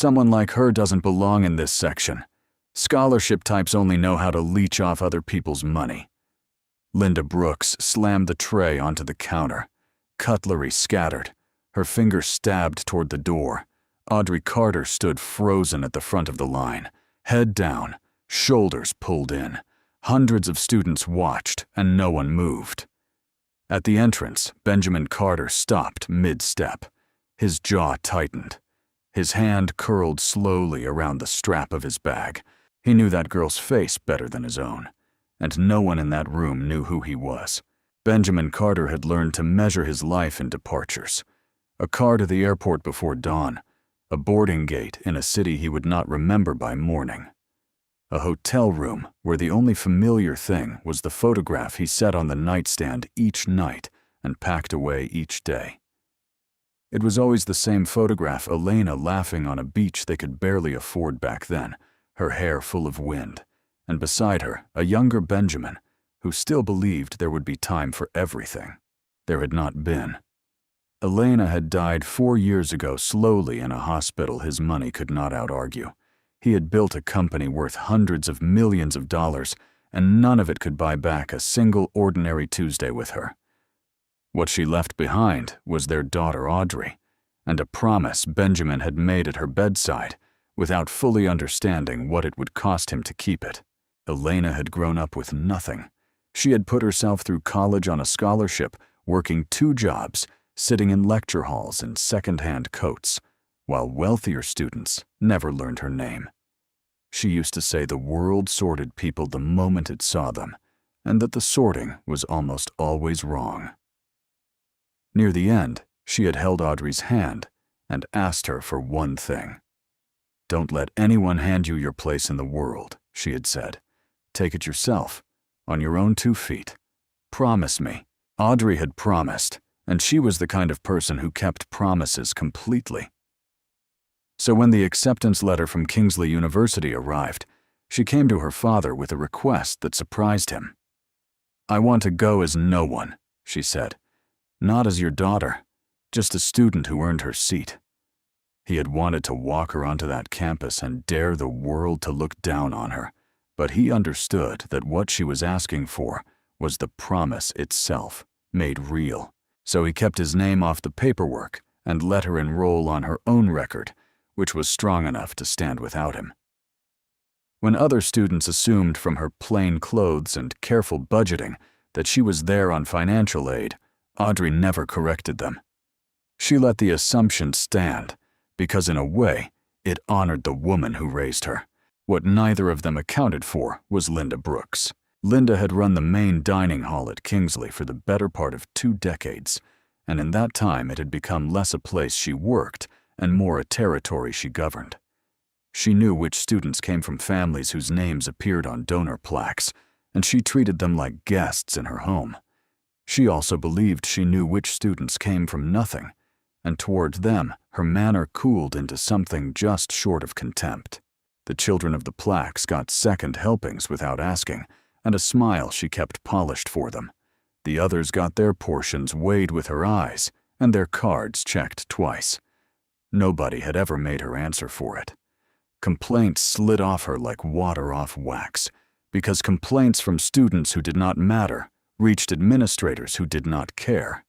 Someone like her doesn't belong in this section. Scholarship types only know how to leech off other people's money. Linda Brooks slammed the tray onto the counter. Cutlery scattered. Her finger stabbed toward the door. Audrey Carter stood frozen at the front of the line, head down, shoulders pulled in. Hundreds of students watched, and no one moved. At the entrance, Benjamin Carter stopped mid-step. His jaw tightened. His hand curled slowly around the strap of his bag. He knew that girl's face better than his own, and no one in that room knew who he was. Benjamin Carter had learned to measure his life in departures. A car to the airport before dawn, a boarding gate in a city he would not remember by morning. A hotel room where the only familiar thing was the photograph he set on the nightstand each night and packed away each day. It was always the same photograph, Elena laughing on a beach they could barely afford back then, her hair full of wind, and beside her, a younger Benjamin, who still believed there would be time for everything. There had not been. Elena had died 4 years ago slowly in a hospital his money could not out-argue. He had built a company worth hundreds of millions of dollars, and none of it could buy back a single ordinary Tuesday with her. What she left behind was their daughter Audrey, and a promise Benjamin had made at her bedside, without fully understanding what it would cost him to keep it. Elena had grown up with nothing. She had put herself through college on a scholarship, working 2 jobs, sitting in lecture halls in second-hand coats, while wealthier students never learned her name. She used to say the world sorted people the moment it saw them, and that the sorting was almost always wrong. Near the end, she had held Audrey's hand and asked her for one thing. "Don't let anyone hand you your place in the world," she had said. "Take it yourself, on your own 2 feet. Promise me." Audrey had promised, and she was the kind of person who kept promises completely. So when the acceptance letter from Kingsley University arrived, she came to her father with a request that surprised him. "I want to go as no one," she said. "Not as your daughter, just a student who earned her seat." He had wanted to walk her onto that campus and dare the world to look down on her, but he understood that what she was asking for was the promise itself, made real. So he kept his name off the paperwork and let her enroll on her own record, which was strong enough to stand without him. When other students assumed from her plain clothes and careful budgeting that she was there on financial aid, Audrey never corrected them. She let the assumption stand, because in a way, it honored the woman who raised her. What neither of them accounted for was Linda Brooks. Linda had run the main dining hall at Kingsley for the better part of 2 decades, and in that time it had become less a place she worked and more a territory she governed. She knew which students came from families whose names appeared on donor plaques, and she treated them like guests in her home. She also believed she knew which students came from nothing, and toward them her manner cooled into something just short of contempt. The children of the plaques got second helpings without asking, and a smile she kept polished for them. The others got their portions weighed with her eyes, and their cards checked twice. Nobody had ever made her answer for it. Complaints slid off her like water off wax, because complaints from students who did not matter reached administrators who did not care.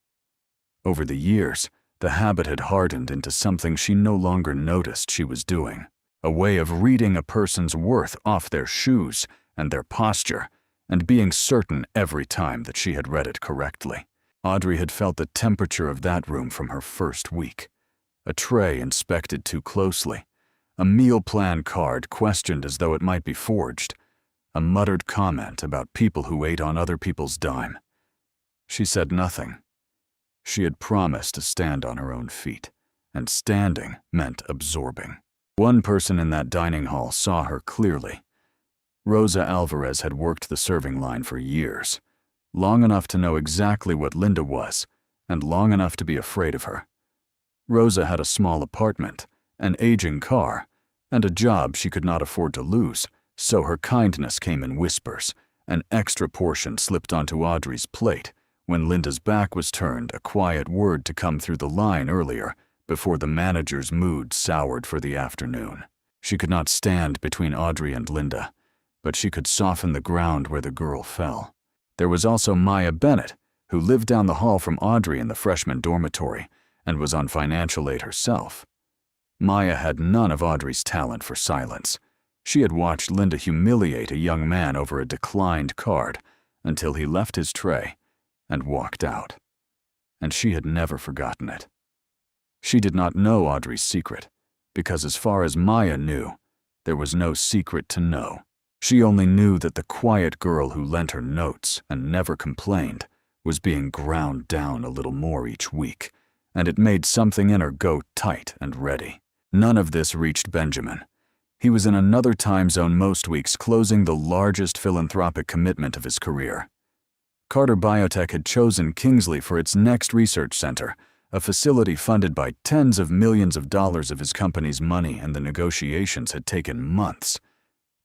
Over the years, the habit had hardened into something she no longer noticed she was doing, a way of reading a person's worth off their shoes and their posture, and being certain every time that she had read it correctly. Audrey had felt the temperature of that room from her first week. A tray inspected too closely, a meal plan card questioned as though it might be forged, a muttered comment about people who ate on other people's dime. She said nothing. She had promised to stand on her own feet, and standing meant absorbing. One person in that dining hall saw her clearly. Rosa Alvarez had worked the serving line for years, long enough to know exactly what Linda was, and long enough to be afraid of her. Rosa had a small apartment, an aging car, and a job she could not afford to lose, so her kindness came in whispers. An extra portion slipped onto Audrey's plate when Linda's back was turned, a quiet word to come through the line earlier, before the manager's mood soured for the afternoon. She could not stand between Audrey and Linda, but she could soften the ground where the girl fell. There was also Maya Bennett, who lived down the hall from Audrey in the freshman dormitory and was on financial aid herself. Maya had none of Audrey's talent for silence. She had watched Linda humiliate a young man over a declined card until he left his tray and walked out. And she had never forgotten it. She did not know Audrey's secret, because as far as Maya knew, there was no secret to know. She only knew that the quiet girl who lent her notes and never complained was being ground down a little more each week, and it made something in her go tight and ready. None of this reached Benjamin. He was in another time zone most weeks, closing the largest philanthropic commitment of his career. Carter Biotech had chosen Kingsley for its next research center, a facility funded by tens of millions of dollars of his company's money, and the negotiations had taken months.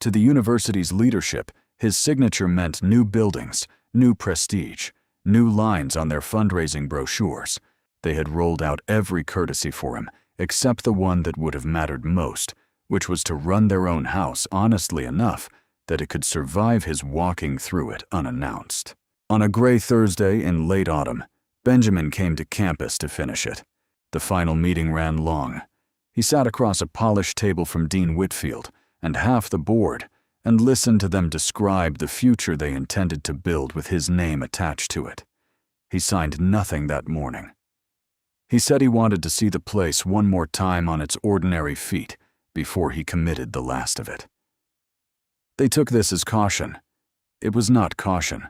To the university's leadership, his signature meant new buildings, new prestige, new lines on their fundraising brochures. They had rolled out every courtesy for him, except the one that would have mattered most, which was to run their own house honestly enough that it could survive his walking through it unannounced. On a gray Thursday in late autumn, Benjamin came to campus to finish it. The final meeting ran long. He sat across a polished table from Dean Whitfield and half the board and listened to them describe the future they intended to build with his name attached to it. He signed nothing that morning. He said he wanted to see the place one more time on its ordinary feet before he committed the last of it. They took this as caution. It was not caution.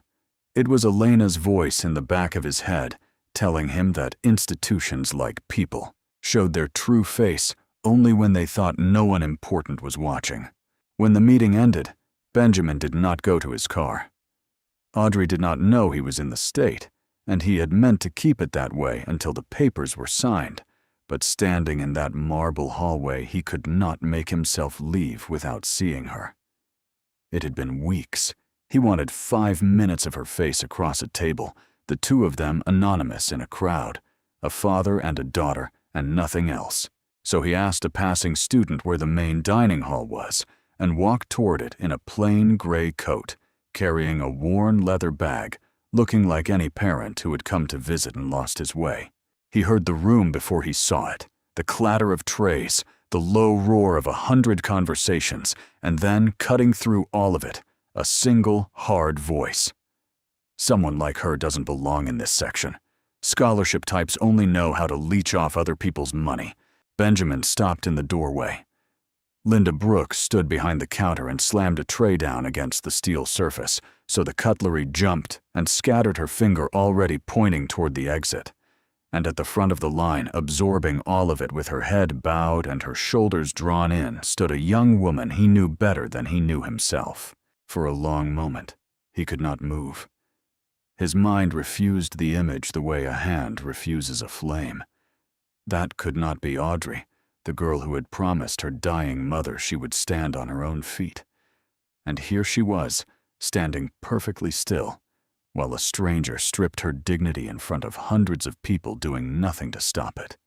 It was Elena's voice in the back of his head telling him that institutions, like people, showed their true face only when they thought no one important was watching. When the meeting ended, Benjamin did not go to his car. Audrey did not know he was in the state, and he had meant to keep it that way until the papers were signed, but standing in that marble hallway, he could not make himself leave without seeing her. It had been weeks. He wanted 5 minutes of her face across a table, the two of them anonymous in a crowd, a father and a daughter, and nothing else. So he asked a passing student where the main dining hall was, and walked toward it in a plain gray coat, carrying a worn leather bag, looking like any parent who had come to visit and lost his way. He heard the room before he saw it, the clatter of trays, the low roar of 100 conversations, and then, cutting through all of it, a single, hard voice. Someone like her doesn't belong in this section. Scholarship types only know how to leech off other people's money. Benjamin stopped in the doorway. Linda Brooks stood behind the counter and slammed a tray down against the steel surface, so the cutlery jumped and scattered her finger, already pointing toward the exit. And at the front of the line, absorbing all of it with her head bowed and her shoulders drawn in, stood a young woman he knew better than he knew himself. For a long moment, he could not move. His mind refused the image the way a hand refuses a flame. That could not be Audrey, the girl who had promised her dying mother she would stand on her own feet. And here she was, standing perfectly still, while a stranger stripped her dignity in front of hundreds of people doing nothing to stop it.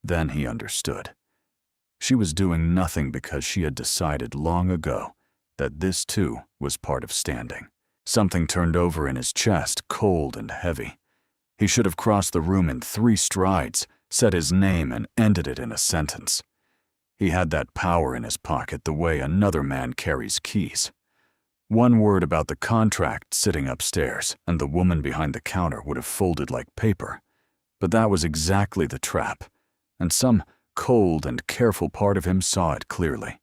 Then he understood. She was doing nothing because she had decided long ago that this too was part of standing. Something turned over in his chest, cold and heavy. He should have crossed the room in 3 strides, said his name, and ended it in a sentence. He had that power in his pocket the way another man carries keys. One word about the contract sitting upstairs, and the woman behind the counter would have folded like paper. But that was exactly the trap, and some cold and careful part of him saw it clearly.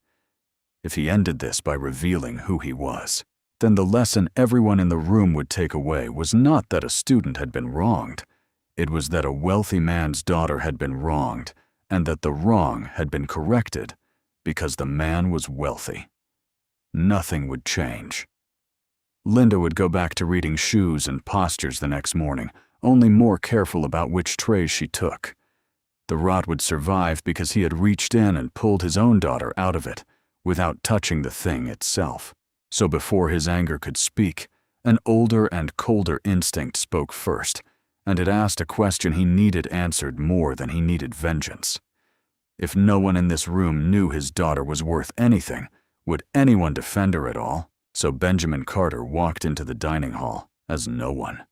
If he ended this by revealing who he was, then the lesson everyone in the room would take away was not that a student had been wronged. It was that a wealthy man's daughter had been wronged, and that the wrong had been corrected because the man was wealthy. Nothing would change. Linda would go back to reading shoes and postures the next morning, only more careful about which trays she took. The rot would survive because he had reached in and pulled his own daughter out of it, without touching the thing itself. So before his anger could speak, an older and colder instinct spoke first, and it asked a question he needed answered more than he needed vengeance. If no one in this room knew his daughter was worth anything, would anyone defend her at all? So Benjamin Carter walked into the dining hall as no one.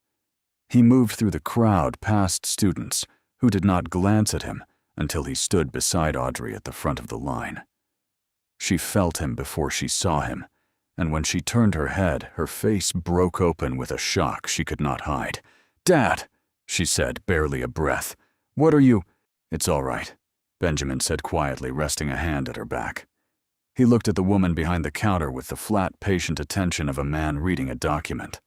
He moved through the crowd past students who did not glance at him until he stood beside Audrey at the front of the line. She felt him before she saw him, and when she turned her head, her face broke open with a shock she could not hide. "Dad," she said, barely a breath. "What are you—" "It's all right," Benjamin said quietly, resting a hand at her back. He looked at the woman behind the counter with the flat, patient attention of a man reading a document.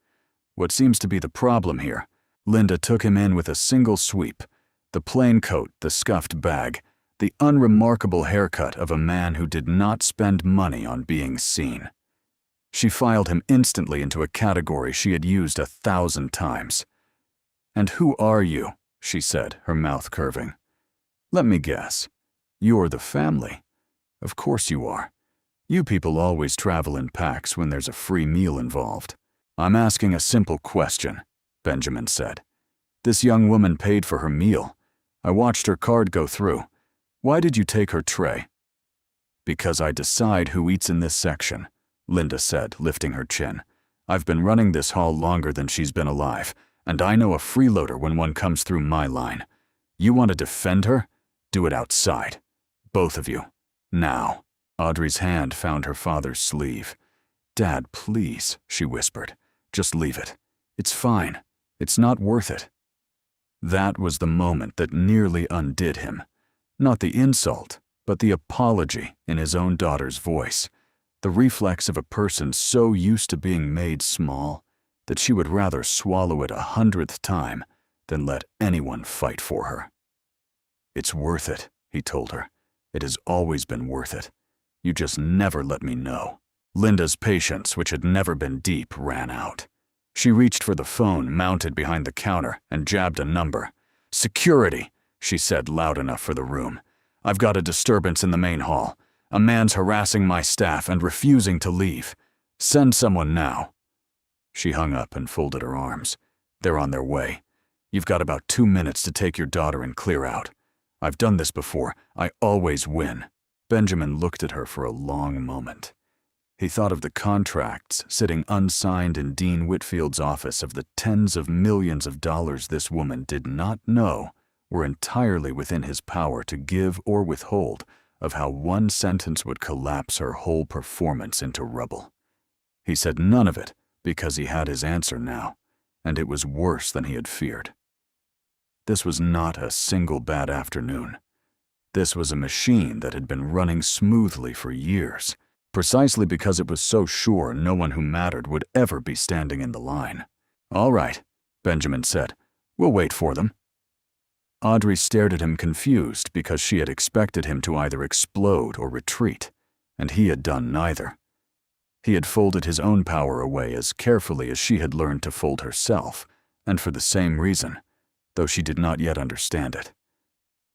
"What seems to be the problem here?" Linda took him in with a single sweep. The plain coat, the scuffed bag, the unremarkable haircut of a man who did not spend money on being seen. She filed him instantly into a category she had used 1,000 times. "And who are you?" she said, her mouth curving. "Let me guess. You're the family. Of course you are. You people always travel in packs when there's a free meal involved." "I'm asking a simple question," Benjamin said. "This young woman paid for her meal. I watched her card go through. Why did you take her tray?" "Because I decide who eats in this section," Linda said, lifting her chin. "I've been running this hall longer than she's been alive, and I know a freeloader when one comes through my line. You want to defend her? Do it outside. Both of you. Now." Audrey's hand found her father's sleeve. "Dad, please," she whispered. "Just leave it. It's fine. It's not worth it." That was the moment that nearly undid him. Not the insult, but the apology in his own daughter's voice. The reflex of a person so used to being made small that she would rather swallow it 100th time than let anyone fight for her. "It's worth it," he told her. "It has always been worth it. You just never let me know." Linda's patience, which had never been deep, ran out. She reached for the phone mounted behind the counter and jabbed a number. "Security," she said loud enough for the room. "I've got a disturbance in the main hall. A man's harassing my staff and refusing to leave. Send someone now." She hung up and folded her arms. "They're on their way. You've got about 2 minutes to take your daughter and clear out. I've done this before. I always win." Benjamin looked at her for a long moment. He thought of the contracts sitting unsigned in Dean Whitfield's office, of the tens of millions of dollars this woman did not know were entirely within his power to give or withhold, of how one sentence would collapse her whole performance into rubble. He said none of it because he had his answer now, and it was worse than he had feared. This was not a single bad afternoon. This was a machine that had been running smoothly for years, precisely because it was so sure no one who mattered would ever be standing in the line. "All right," Benjamin said. "We'll wait for them." Audrey stared at him confused because she had expected him to either explode or retreat, and he had done neither. He had folded his own power away as carefully as she had learned to fold herself, and for the same reason, though she did not yet understand it.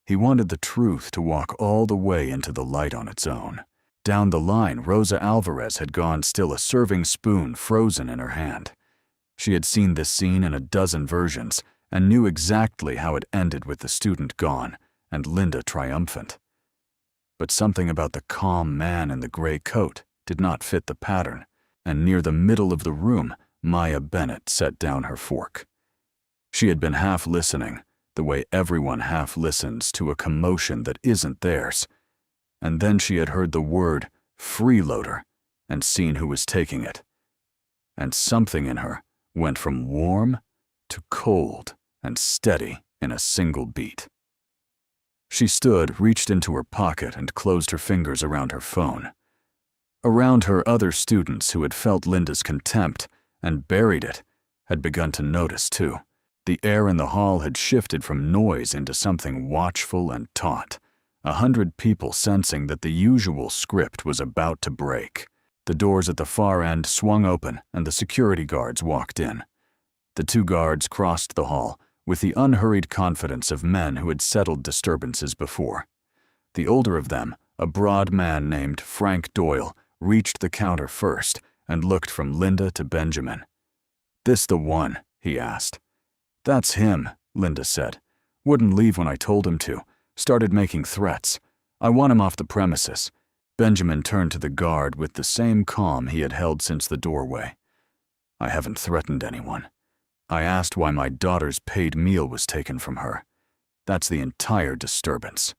He wanted the truth to walk all the way into the light on its own. Down the line, Rosa Alvarez had gone, still a serving spoon frozen in her hand. She had seen this scene in a dozen versions and knew exactly how it ended, with the student gone and Linda triumphant. But something about the calm man in the gray coat did not fit the pattern, and near the middle of the room, Maya Bennett set down her fork. She had been half listening, the way everyone half listens to a commotion that isn't theirs. And then she had heard the word freeloader and seen who was taking it. And something in her went from warm to cold and steady in a single beat. She stood, reached into her pocket, and closed her fingers around her phone. Around her, other students who had felt Linda's contempt and buried it had begun to notice too. The air in the hall had shifted from noise into something watchful and taut. 100 people sensing that the usual script was about to break. The doors at the far end swung open and the security guards walked in. The 2 guards crossed the hall with the unhurried confidence of men who had settled disturbances before. The older of them, a broad man named Frank Doyle, reached the counter first and looked from Linda to Benjamin. "This the one?" he asked. "That's him," Linda said. "Wouldn't leave when I told him to. Started making threats. I want him off the premises." Benjamin turned to the guard with the same calm he had held since the doorway. "I haven't threatened anyone. I asked why my daughter's paid meal was taken from her. That's the entire disturbance."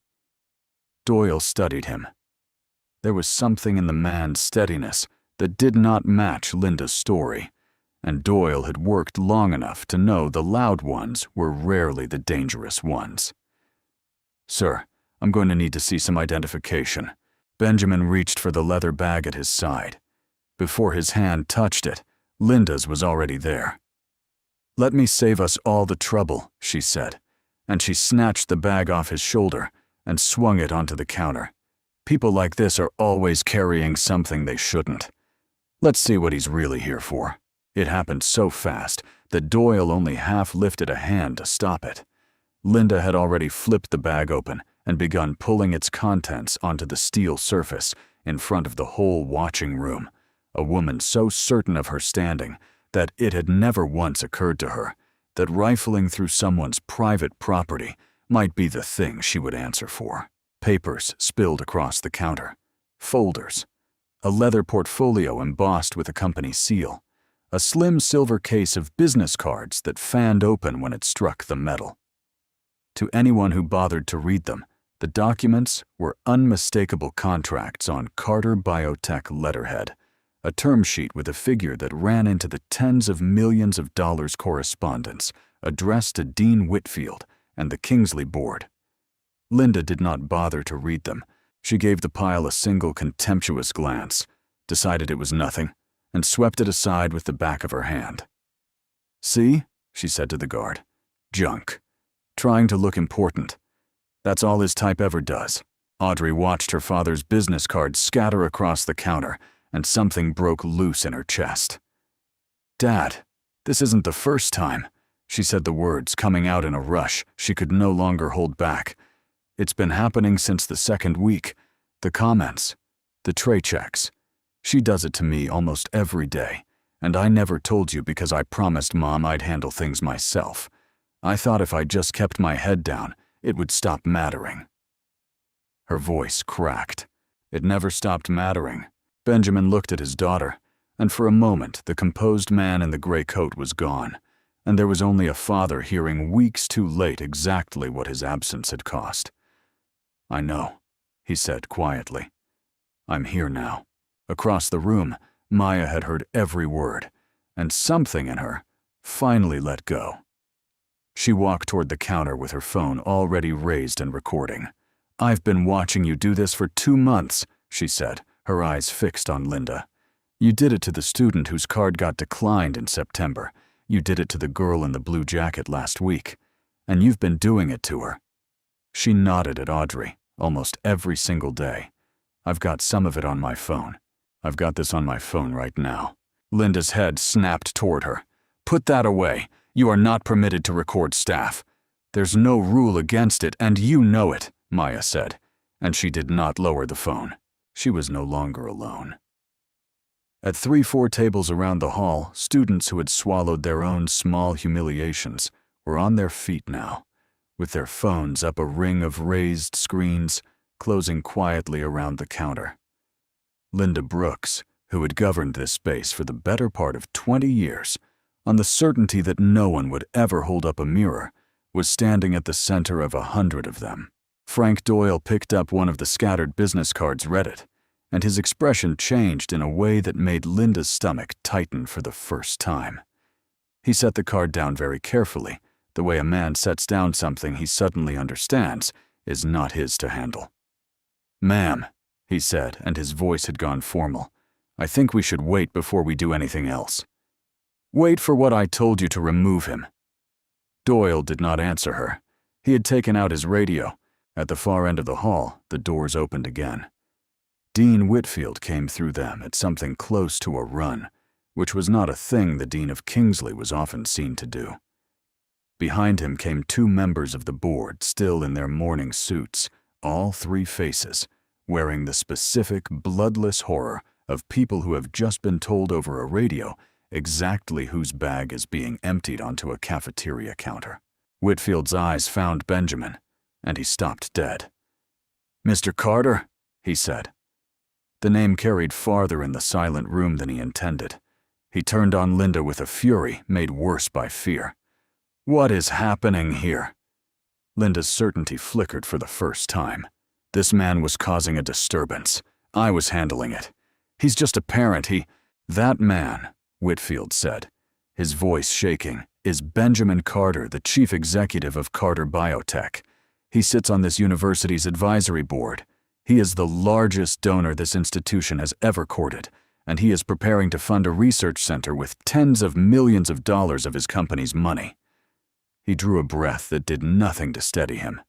Doyle studied him. There was something in the man's steadiness that did not match Linda's story, and Doyle had worked long enough to know the loud ones were rarely the dangerous ones. "Sir, I'm going to need to see some identification." Benjamin reached for the leather bag at his side. Before his hand touched it, Linda's was already there. "Let me save us all the trouble," she said, and she snatched the bag off his shoulder and swung it onto the counter. "People like this are always carrying something they shouldn't. Let's see what he's really here for." It happened so fast that Doyle only half lifted a hand to stop it. Linda had already flipped the bag open and begun pulling its contents onto the steel surface in front of the whole watching room, a woman so certain of her standing that it had never once occurred to her that rifling through someone's private property might be the thing she would answer for. Papers spilled across the counter. Folders. A leather portfolio embossed with a company seal. A slim silver case of business cards that fanned open when it struck the metal. To anyone who bothered to read them, the documents were unmistakable contracts on Carter Biotech letterhead, a term sheet with a figure that ran into the tens of millions of dollars correspondence addressed to Dean Whitfield and the Kingsley Board. Linda did not bother to read them. She gave the pile a single contemptuous glance, decided it was nothing, and swept it aside with the back of her hand. "See?" she said to the guard. "Junk. Trying to look important. That's all his type ever does." Audrey watched her father's business cards scatter across the counter, and something broke loose in her chest. "Dad, this isn't the first time," she said, the words coming out in a rush she could no longer hold back. "It's been happening since the second week. The comments, the tray checks. She does it to me almost every day, and I never told you because I promised Mom I'd handle things myself. I thought if I just kept my head down, it would stop mattering." Her voice cracked. It never stopped mattering. Benjamin looked at his daughter, and for a moment the composed man in the gray coat was gone, and there was only a father hearing weeks too late exactly what his absence had cost. "I know," he said quietly. "I'm here now." Across the room, Maya had heard every word, and something in her finally let go. She walked toward the counter with her phone already raised and recording. "I've been watching you do this for 2 months, she said, her eyes fixed on Linda. "You did it to the student whose card got declined in September. You did it to the girl in the blue jacket last week. And you've been doing it to her." She nodded at Audrey almost every single day. "I've got some of it on my phone. I've got this on my phone right now." Linda's head snapped toward her. "Put that away. You are not permitted to record staff." "There's no rule against it, and you know it," Maya said, and she did not lower the phone. She was no longer alone. At 3-4 tables around the hall, students who had swallowed their own small humiliations were on their feet now, with their phones up a ring of raised screens, closing quietly around the counter. Linda Brooks, who had governed this space for the better part of 20 years, on the certainty that no one would ever hold up a mirror, was standing at the center of 100 of them. Frank Doyle picked up one of the scattered business cards, read it, and his expression changed in a way that made Linda's stomach tighten for the first time. He set the card down very carefully, the way a man sets down something he suddenly understands is not his to handle. "Ma'am," he said, and his voice had gone formal, "I think we should wait before we do anything else." "Wait for what I told you to remove him." Doyle did not answer her. He had taken out his radio. At the far end of the hall, the doors opened again. Dean Whitfield came through them at something close to a run, which was not a thing the Dean of Kingsley was often seen to do. Behind him came 2 members of the board, still in their morning suits, all 3 faces, wearing the specific bloodless horror of people who have just been told over a radio exactly whose bag is being emptied onto a cafeteria counter. Whitfield's eyes found Benjamin, and he stopped dead. "Mr. Carter," he said. The name carried farther in the silent room than he intended. He turned on Linda with a fury made worse by fear. "What is happening here?" Linda's certainty flickered for the first time. This man was causing a disturbance. I was handling it. He's just a parent. That man, Whitfield said, his voice shaking, is Benjamin Carter, the chief executive of Carter Biotech. He sits on this university's advisory board. He is the largest donor this institution has ever courted, and he is preparing to fund a research center with tens of millions of dollars of his company's money. He drew a breath that did nothing to steady him.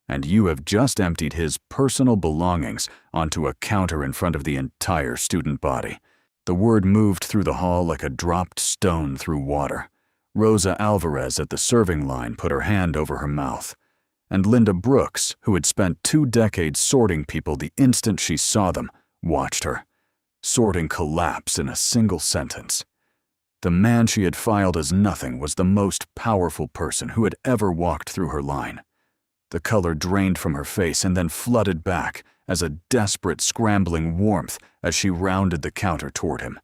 "And you have just emptied his personal belongings onto a counter in front of the entire student body." The word moved through the hall like a dropped stone through water. Rosa Alvarez at the serving line put her hand over her mouth. And Linda Brooks, who had spent 2 decades sorting people the instant she saw them, watched her. Sorting collapse in a single sentence. The man she had filed as nothing was the most powerful person who had ever walked through her line. The color drained from her face and then flooded back as a desperate, scrambling warmth as she rounded the counter toward him.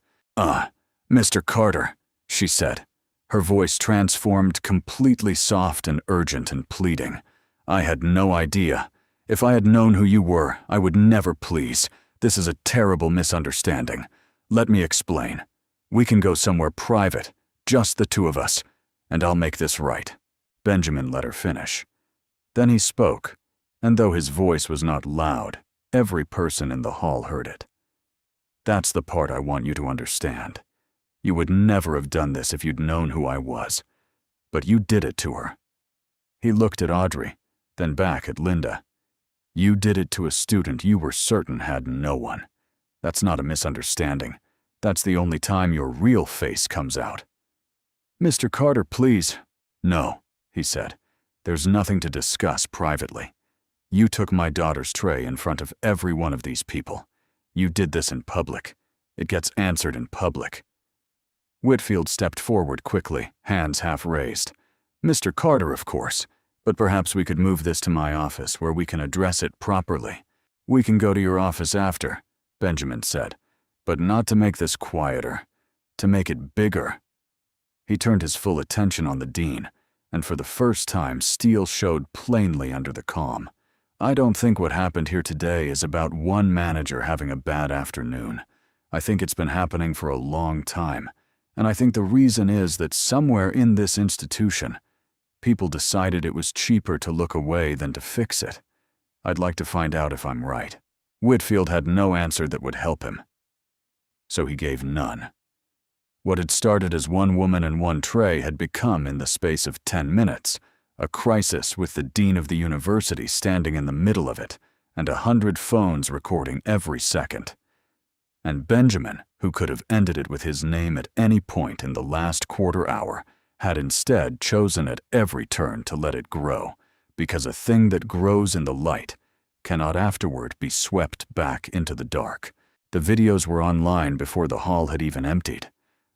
Mr. Carter," she said, her voice transformed completely soft and urgent and pleading. "I had no idea. If I had known who you were, I would never please. This is a terrible misunderstanding. Let me explain. We can go somewhere private, just the two of us, and I'll make this right." Benjamin let her finish. Then he spoke, and though his voice was not loud, every person in the hall heard it. "That's the part I want you to understand. You would never have done this if you'd known who I was. But you did it to her." He looked at Audrey, then back at Linda. "You did it to a student you were certain had no one. That's not a misunderstanding. That's the only time your real face comes out." "Mr. Carter, please." "No," he said. "There's nothing to discuss privately. You took my daughter's tray in front of every one of these people. You did this in public. It gets answered in public." Whitfield stepped forward quickly, hands half raised. "Mr. Carter, of course, but perhaps we could move this to my office where we can address it properly." "We can go to your office after," Benjamin said, "but not to make this quieter, to make it bigger." He turned his full attention on the dean, and for the first time steel showed plainly under the calm. "I don't think what happened here today is about one manager having a bad afternoon. I think it's been happening for a long time, and I think the reason is that somewhere in this institution, people decided it was cheaper to look away than to fix it. I'd like to find out if I'm right." Whitfield had no answer that would help him, so he gave none. What had started as one woman and one tray had become, in the space of 10 minutes, a crisis with the dean of the university standing in the middle of it, and 100 phones recording every second. And Benjamin, who could have ended it with his name at any point in the last quarter hour, had instead chosen at every turn to let it grow, because a thing that grows in the light cannot afterward be swept back into the dark. The videos were online before the hall had even emptied.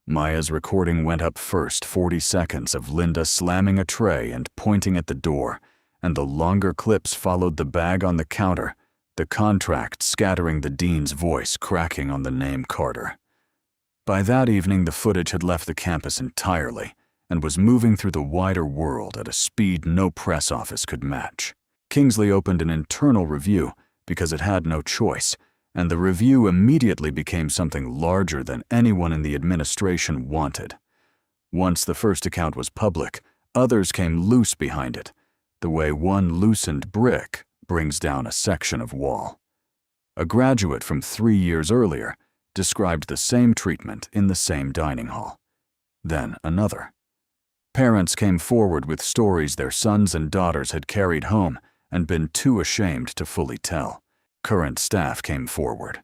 Maya's recording went up first, 40 seconds of Linda slamming a tray and pointing at the door, and the longer clips followed the bag on the counter, the contract scattering the dean's voice cracking on the name Carter. By that evening, the footage had left the campus entirely and was moving through the wider world at a speed no press office could match. Kingsley opened an internal review because it had no choice, and the review immediately became something larger than anyone in the administration wanted. Once the first account was public, others came loose behind it, the way one loosened brick brings down a section of wall. A graduate from 3 years earlier described the same treatment in the same dining hall. Then another. Parents came forward with stories their sons and daughters had carried home and been too ashamed to fully tell. Current staff came forward.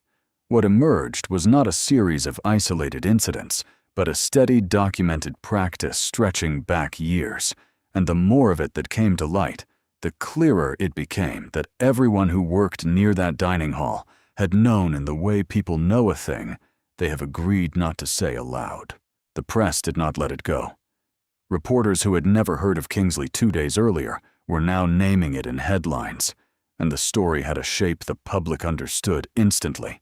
What emerged was not a series of isolated incidents, but a steady documented practice stretching back years, and the more of it that came to light, the clearer it became that everyone who worked near that dining hall had known in the way people know a thing they have agreed not to say aloud. The press did not let it go. Reporters who had never heard of Kingsley 2 days earlier were now naming it in headlines, and the story had a shape the public understood instantly,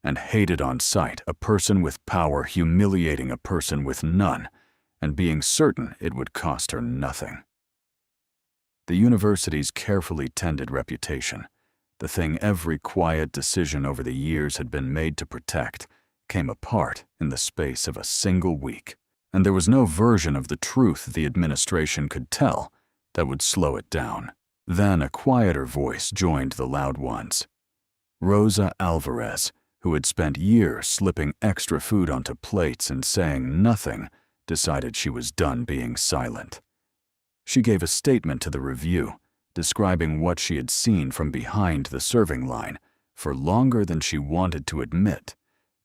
and hated on sight a person with power humiliating a person with none, and being certain it would cost her nothing. The university's carefully tended reputation, the thing every quiet decision over the years had been made to protect, came apart in the space of a single week, and there was no version of the truth the administration could tell that would slow it down. Then a quieter voice joined the loud ones. Rosa Alvarez, who had spent years slipping extra food onto plates and saying nothing, decided she was done being silent. She gave a statement to the Review, describing what she had seen from behind the serving line for longer than she wanted to admit,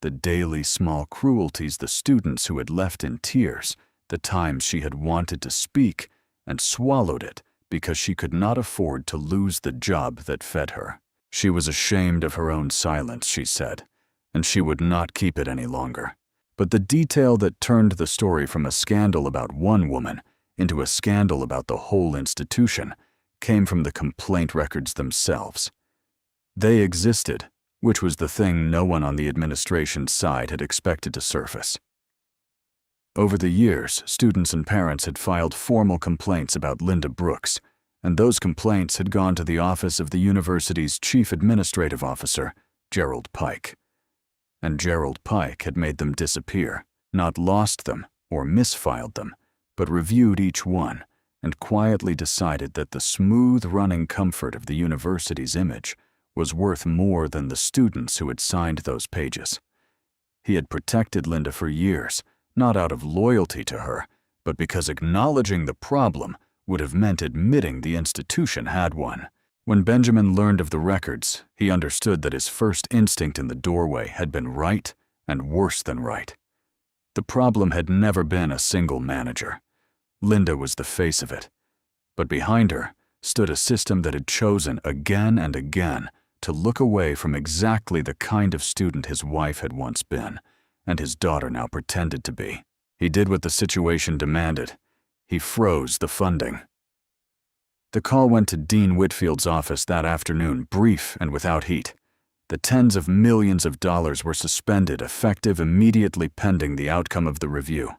the daily small cruelties the students who had left in tears, the times she had wanted to speak and swallowed it because she could not afford to lose the job that fed her. She was ashamed of her own silence, she said, and she would not keep it any longer. But the detail that turned the story from a scandal about one woman into a scandal about the whole institution came from the complaint records themselves. They existed, which was the thing no one on the administration's side had expected to surface. Over the years, students and parents had filed formal complaints about Linda Brooks, and those complaints had gone to the office of the university's chief administrative officer, Gerald Pike. And Gerald Pike had made them disappear, not lost them or misfiled them, but reviewed each one and quietly decided that the smooth-running comfort of the university's image was worth more than the students who had signed those pages. He had protected Linda for years, not out of loyalty to her, but because acknowledging the problem would have meant admitting the institution had one. When Benjamin learned of the records, he understood that his first instinct in the doorway had been right and worse than right. The problem had never been a single manager. Linda was the face of it. But behind her stood a system that had chosen again and again to look away from exactly the kind of student his wife had once been, and his daughter now pretended to be. He did what the situation demanded. He froze the funding. The call went to Dean Whitfield's office that afternoon, brief and without heat. The tens of millions of dollars were suspended, effective immediately pending the outcome of the review.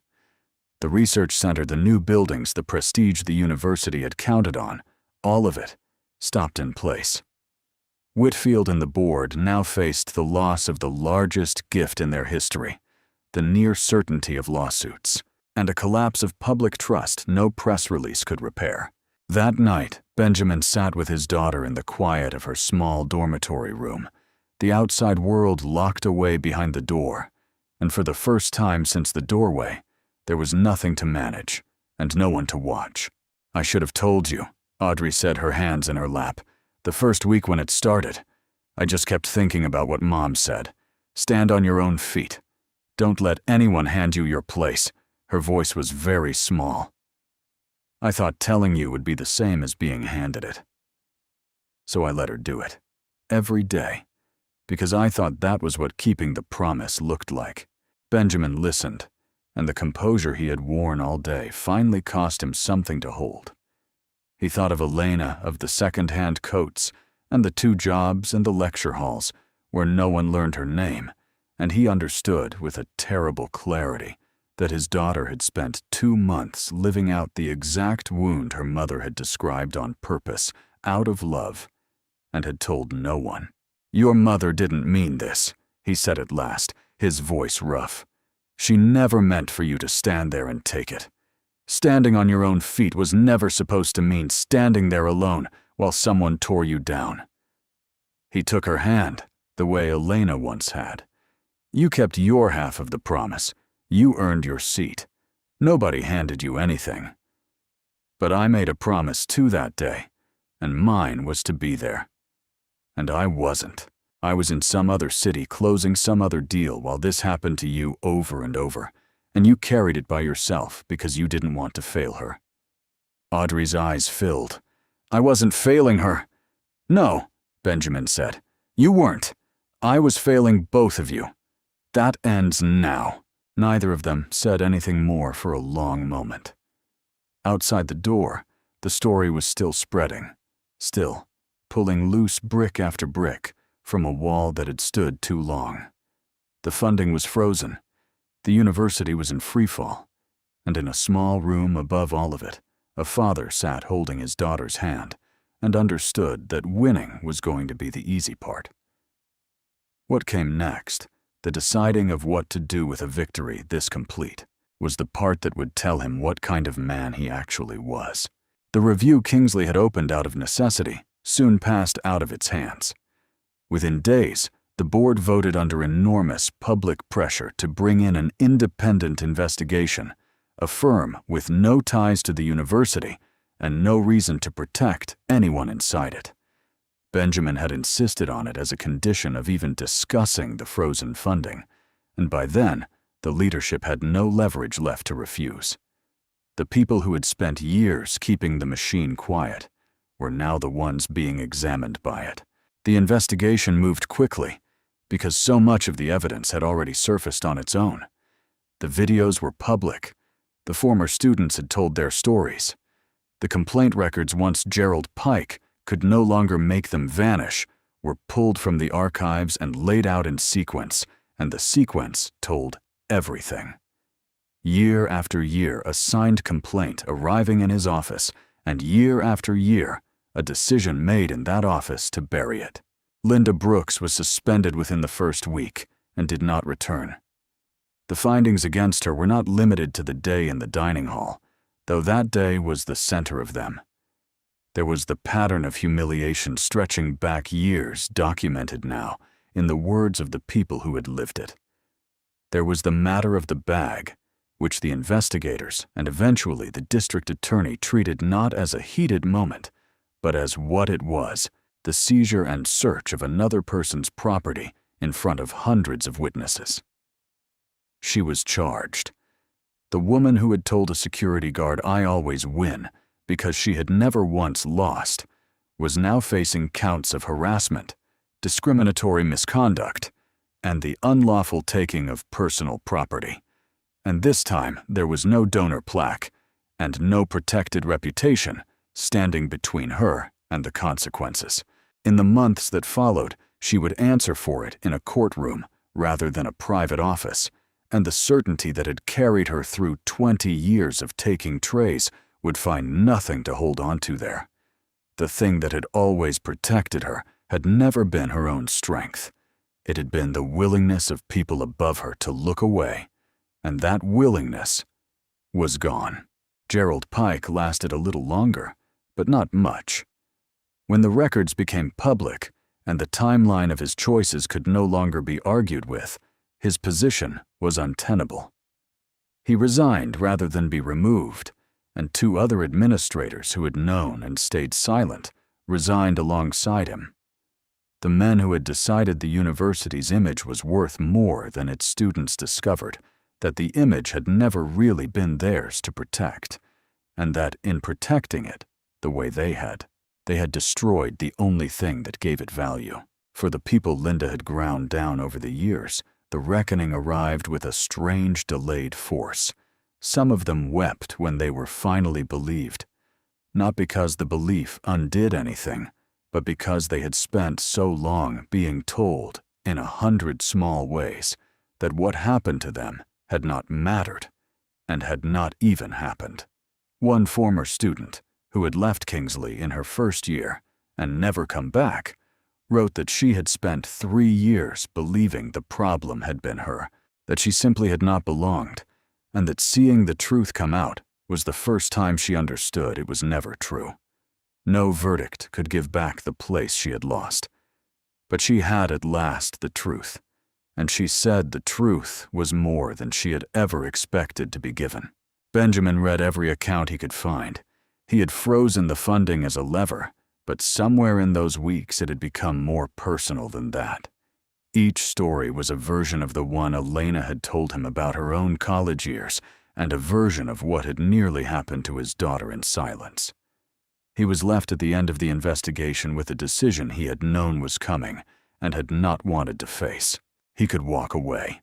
The research center, the new buildings, the prestige the university had counted on, all of it stopped in place. Whitfield and the board now faced the loss of the largest gift in their history, the near certainty of lawsuits, and a collapse of public trust no press release could repair. That night, Benjamin sat with his daughter in the quiet of her small dormitory room, the outside world locked away behind the door, and for the first time since the doorway, there was nothing to manage and no one to watch. "I should have told you," Audrey said, her hands in her lap. "The first week when it started, I just kept thinking about what Mom said. Stand on your own feet. Don't let anyone hand you your place." Her voice was very small. "I thought telling you would be the same as being handed it. So I let her do it. Every day. Because I thought that was what keeping the promise looked like." Benjamin listened, and the composure he had worn all day finally cost him something to hold. He thought of Elena, of the second-hand coats, and the 2 jobs and the lecture halls, where no one learned her name, and he understood with a terrible clarity that his daughter had spent 2 months living out the exact wound her mother had described on purpose, out of love, and had told no one. "Your mother didn't mean this," he said at last, his voice rough. "She never meant for you to stand there and take it. Standing on your own feet was never supposed to mean standing there alone while someone tore you down." He took her hand, the way Elena once had. "You kept your half of the promise. You earned your seat. Nobody handed you anything. But I made a promise too that day, and mine was to be there. And I wasn't. I was in some other city closing some other deal while this happened to you over and over, and you carried it by yourself because you didn't want to fail her." Audrey's eyes filled. "I wasn't failing her." "No," Benjamin said. "You weren't. I was failing both of you. That ends now." Neither of them said anything more for a long moment. Outside the door, the story was still spreading, still pulling loose brick after brick from a wall that had stood too long. The funding was frozen. The university was in freefall, and in a small room above all of it, a father sat holding his daughter's hand and understood that winning was going to be the easy part. What came next, the deciding of what to do with a victory this complete, was the part that would tell him what kind of man he actually was. The review Kingsley had opened out of necessity soon passed out of its hands. Within days, the board voted under enormous public pressure to bring in an independent investigation, a firm with no ties to the university and no reason to protect anyone inside it. Benjamin had insisted on it as a condition of even discussing the frozen funding, and by then, the leadership had no leverage left to refuse. The people who had spent years keeping the machine quiet were now the ones being examined by it. The investigation moved quickly because so much of the evidence had already surfaced on its own. The videos were public. The former students had told their stories. The complaint records once Gerald Pike could no longer make them vanish were pulled from the archives and laid out in sequence, and the sequence told everything. Year after year, a signed complaint arriving in his office, and year after year, a decision made in that office to bury it. Linda Brooks was suspended within the first week and did not return. The findings against her were not limited to the day in the dining hall, though that day was the center of them. There was the pattern of humiliation stretching back years documented now in the words of the people who had lived it. There was the matter of the bag, which the investigators and eventually the district attorney treated not as a heated moment, but as what it was, the seizure and search of another person's property in front of hundreds of witnesses. She was charged. The woman who had told a security guard, "I always win," because she had never once lost, was now facing counts of harassment, discriminatory misconduct, and the unlawful taking of personal property. And this time there was no donor plaque and no protected reputation standing between her and the consequences. In the months that followed, she would answer for it in a courtroom rather than a private office, and the certainty that had carried her through 20 years of taking trays would find nothing to hold on to there. The thing that had always protected her had never been her own strength. It had been the willingness of people above her to look away, and that willingness was gone. Gerald Pike lasted a little longer, but not much. When the records became public and the timeline of his choices could no longer be argued with, his position was untenable. He resigned rather than be removed, and 2 other administrators who had known and stayed silent resigned alongside him. The men who had decided the university's image was worth more than its students discovered that the image had never really been theirs to protect, and that in protecting it the way they had destroyed the only thing that gave it value. For the people Linda had ground down over the years, the reckoning arrived with a strange delayed force. Some of them wept when they were finally believed, not because the belief undid anything, but because they had spent so long being told, in 100 small ways, that what happened to them had not mattered, and had not even happened. One former student, who had left Kingsley in her first year and never come back, wrote that she had spent 3 years believing the problem had been her, that she simply had not belonged, and that seeing the truth come out was the first time she understood it was never true. No verdict could give back the place she had lost. But she had at last the truth, and she said the truth was more than she had ever expected to be given. Benjamin read every account he could find. He had frozen the funding as a lever, but somewhere in those weeks it had become more personal than that. Each story was a version of the one Elena had told him about her own college years, and a version of what had nearly happened to his daughter in silence. He was left at the end of the investigation with a decision he had known was coming and had not wanted to face. He could walk away.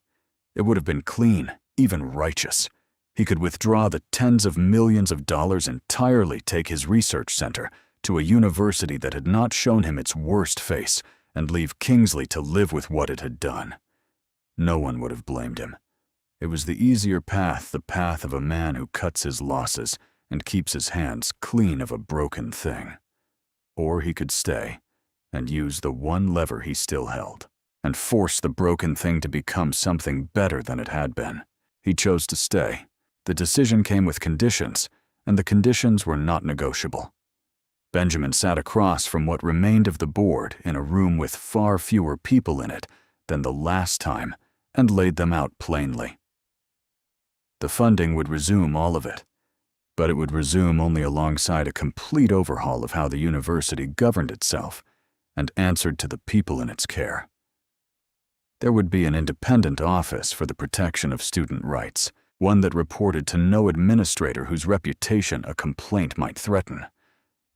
It would have been clean, even righteous. He could withdraw the tens of millions of dollars entirely, take his research center to a university that had not shown him its worst face, and leave Kingsley to live with what it had done. No one would have blamed him. It was the easier path, the path of a man who cuts his losses and keeps his hands clean of a broken thing. Or he could stay and use the one lever he still held and force the broken thing to become something better than it had been. He chose to stay. The decision came with conditions, and the conditions were not negotiable. Benjamin sat across from what remained of the board in a room with far fewer people in it than the last time and laid them out plainly. The funding would resume all of it, but it would resume only alongside a complete overhaul of how the university governed itself and answered to the people in its care. There would be an independent office for the protection of student rights, one that reported to no administrator whose reputation a complaint might threaten.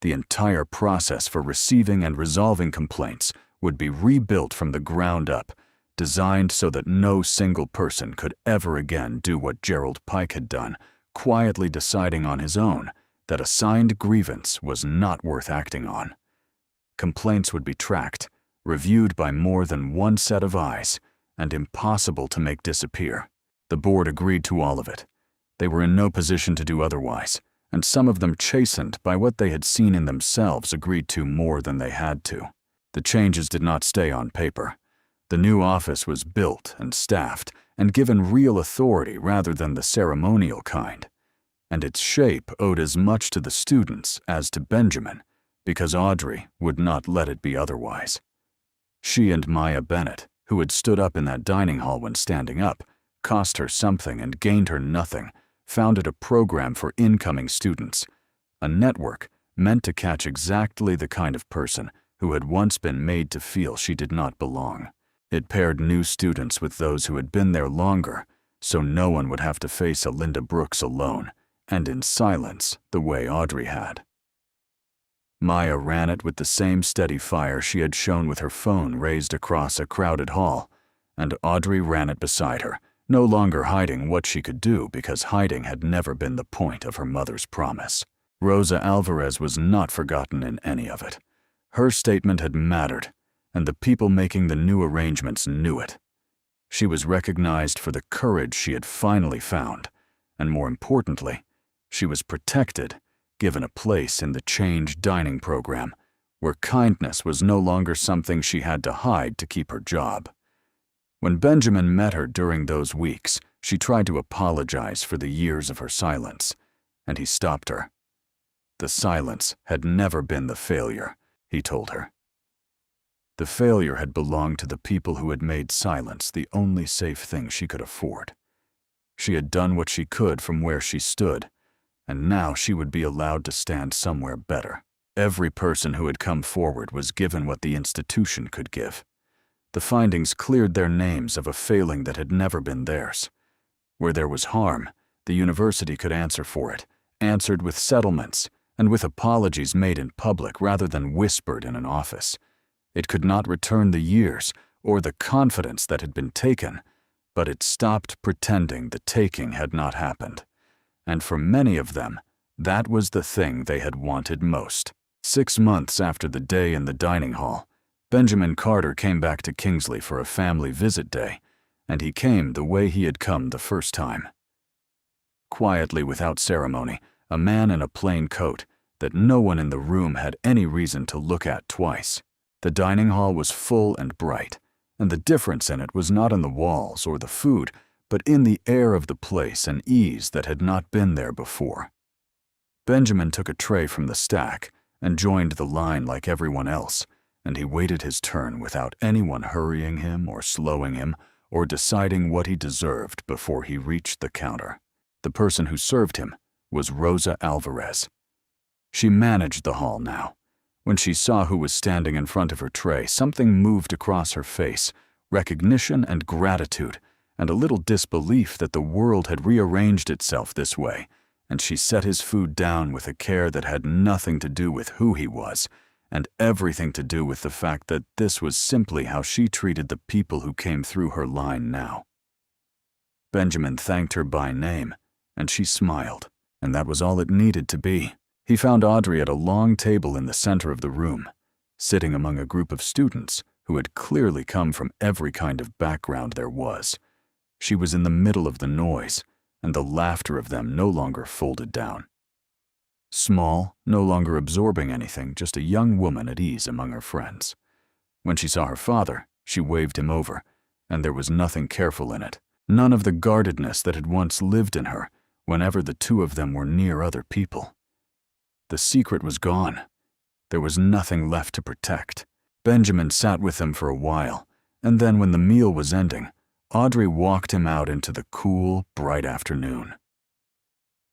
The entire process for receiving and resolving complaints would be rebuilt from the ground up, designed so that no single person could ever again do what Gerald Pike had done, quietly deciding on his own that a signed grievance was not worth acting on. Complaints would be tracked, reviewed by more than one set of eyes, and impossible to make disappear. The board agreed to all of it. They were in no position to do otherwise, and some of them, chastened by what they had seen in themselves, agreed to more than they had to. The changes did not stay on paper. The new office was built and staffed and given real authority rather than the ceremonial kind, and its shape owed as much to the students as to Benjamin, because Audrey would not let it be otherwise. She and Maya Bennett, who had stood up in that dining hall when standing up, cost her something and gained her nothing, founded a program for incoming students, a network meant to catch exactly the kind of person who had once been made to feel she did not belong. It paired new students with those who had been there longer, so no one would have to face a Linda Brooks alone, and in silence, the way Audrey had. Maya ran it with the same steady fire she had shown with her phone raised across a crowded hall, and Audrey ran it beside her, no longer hiding what she could do because hiding had never been the point of her mother's promise. Rosa Alvarez was not forgotten in any of it. Her statement had mattered, and the people making the new arrangements knew it. She was recognized for the courage she had finally found, and more importantly, she was protected, given a place in the Change dining program, where kindness was no longer something she had to hide to keep her job. When Benjamin met her during those weeks, she tried to apologize for the years of her silence, and he stopped her. The silence had never been the failure, he told her. The failure had belonged to the people who had made silence the only safe thing she could afford. She had done what she could from where she stood, and now she would be allowed to stand somewhere better. Every person who had come forward was given what the institution could give. The findings cleared their names of a failing that had never been theirs. Where there was harm, the university could answer for it, answered with settlements and with apologies made in public rather than whispered in an office. It could not return the years or the confidence that had been taken, but it stopped pretending the taking had not happened. And for many of them, that was the thing they had wanted most. 6 months after the day in the dining hall, Benjamin Carter came back to Kingsley for a family visit day, and he came the way he had come the first time. Quietly, without ceremony, a man in a plain coat that no one in the room had any reason to look at twice. The dining hall was full and bright, and the difference in it was not in the walls or the food, but in the air of the place and ease that had not been there before. Benjamin took a tray from the stack and joined the line like everyone else, and he waited his turn without anyone hurrying him or slowing him or deciding what he deserved before he reached the counter. The person who served him was Rosa Alvarez. She managed the hall now. When she saw who was standing in front of her tray, something moved across her face, recognition and gratitude, and a little disbelief that the world had rearranged itself this way, and she set his food down with a care that had nothing to do with who he was, and everything to do with the fact that this was simply how she treated the people who came through her line now. Benjamin thanked her by name, and she smiled, and that was all it needed to be. He found Audrey at a long table in the center of the room, sitting among a group of students who had clearly come from every kind of background there was. She was in the middle of the noise, and the laughter of them no longer folded down. Small, no longer absorbing anything, just a young woman at ease among her friends. When she saw her father, she waved him over, and there was nothing careful in it, none of the guardedness that had once lived in her whenever the two of them were near other people. The secret was gone. There was nothing left to protect. Benjamin sat with them for a while, and then when the meal was ending, Audrey walked him out into the cool, bright afternoon.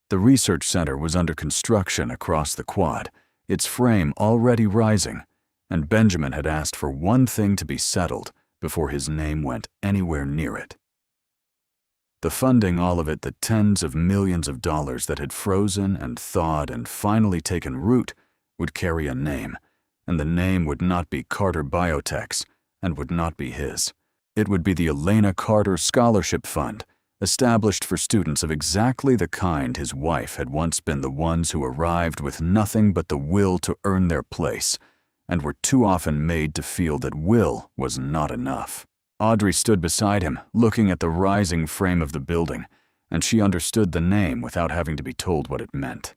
The research center was under construction across the quad, its frame already rising, and Benjamin had asked for one thing to be settled before his name went anywhere near it. The funding, all of it, the tens of millions of dollars that had frozen and thawed and finally taken root, would carry a name, and the name would not be Carter Biotech's and would not be his. It would be the Elena Carter Scholarship Fund, established for students of exactly the kind his wife had once been the ones who arrived with nothing but the will to earn their place, and were too often made to feel that will was not enough. Audrey stood beside him, looking at the rising frame of the building, and she understood the name without having to be told what it meant.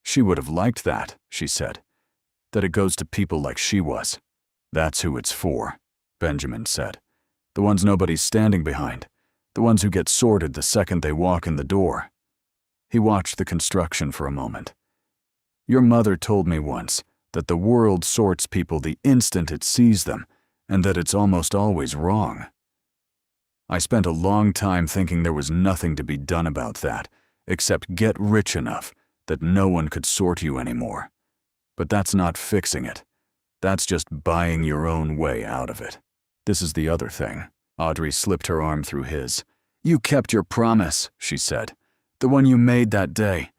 She would have liked that, she said, that it goes to people like she was. That's who it's for, Benjamin said. The ones nobody's standing behind, the ones who get sorted the second they walk in the door. He watched the construction for a moment. Your mother told me once that the world sorts people the instant it sees them, and that it's almost always wrong. I spent a long time thinking there was nothing to be done about that, except get rich enough that no one could sort you anymore. But that's not fixing it. That's just buying your own way out of it. This is the other thing. Audrey slipped her arm through his. You kept your promise, she said. The one you made that day.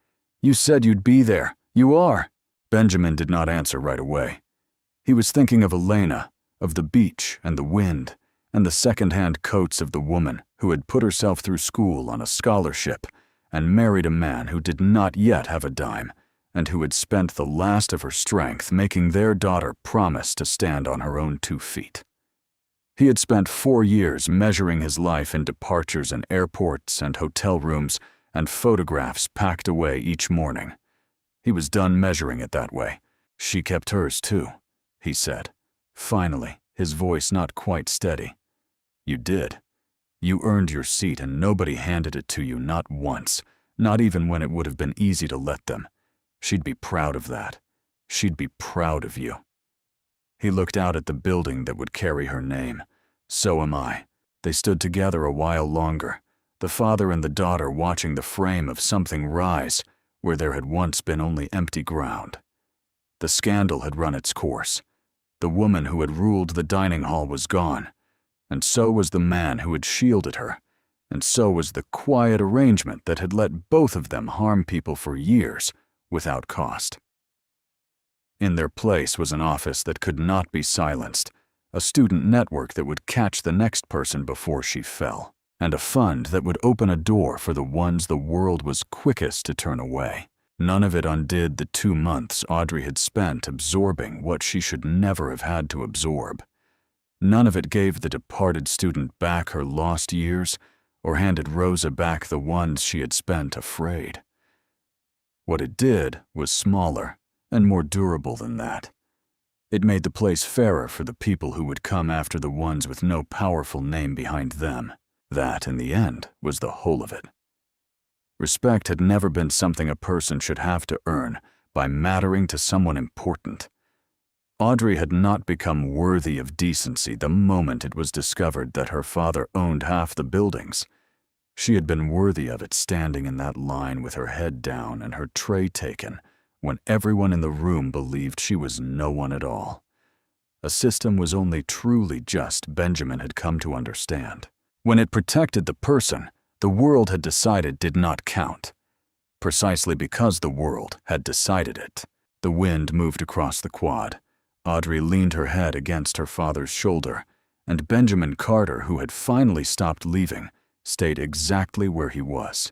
You said you'd be there. You are. Benjamin did not answer right away. He was thinking of Elena, of the beach and the wind, and the second-hand coats of the woman who had put herself through school on a scholarship and married a man who did not yet have a dime, and who had spent the last of her strength making their daughter promise to stand on her own 2 feet. He had spent 4 years measuring his life in departures in airports and hotel rooms and photographs packed away each morning. He was done measuring it that way. She kept hers too, he said. Finally, his voice not quite steady. You did. You earned your seat and nobody handed it to you, not once, not even when it would have been easy to let them. She'd be proud of that. She'd be proud of you. He looked out at the building that would carry her name. So am I. They stood together a while longer, the father and the daughter watching the frame of something rise where there had once been only empty ground. The scandal had run its course. The woman who had ruled the dining hall was gone, and so was the man who had shielded her, and so was the quiet arrangement that had let both of them harm people for years without cost. In their place was an office that could not be silenced, a student network that would catch the next person before she fell, and a fund that would open a door for the ones the world was quickest to turn away. None of it undid the 2 months Audrey had spent absorbing what she should never have had to absorb. None of it gave the departed student back her lost years or handed Rosa back the ones she had spent afraid. What it did was smaller and more durable than that. It made the place fairer for the people who would come after the ones with no powerful name behind them. That, in the end, was the whole of it. Respect had never been something a person should have to earn by mattering to someone important. Audrey had not become worthy of decency the moment it was discovered that her father owned half the buildings. She had been worthy of it standing in that line with her head down and her tray taken when everyone in the room believed she was no one at all. A system was only truly just, Benjamin had come to understand. When it protected the person, the world had decided did not count. Precisely because the world had decided it. The wind moved across the quad. Audrey leaned her head against her father's shoulder, and Benjamin Carter, who had finally stopped leaving, stayed exactly where he was.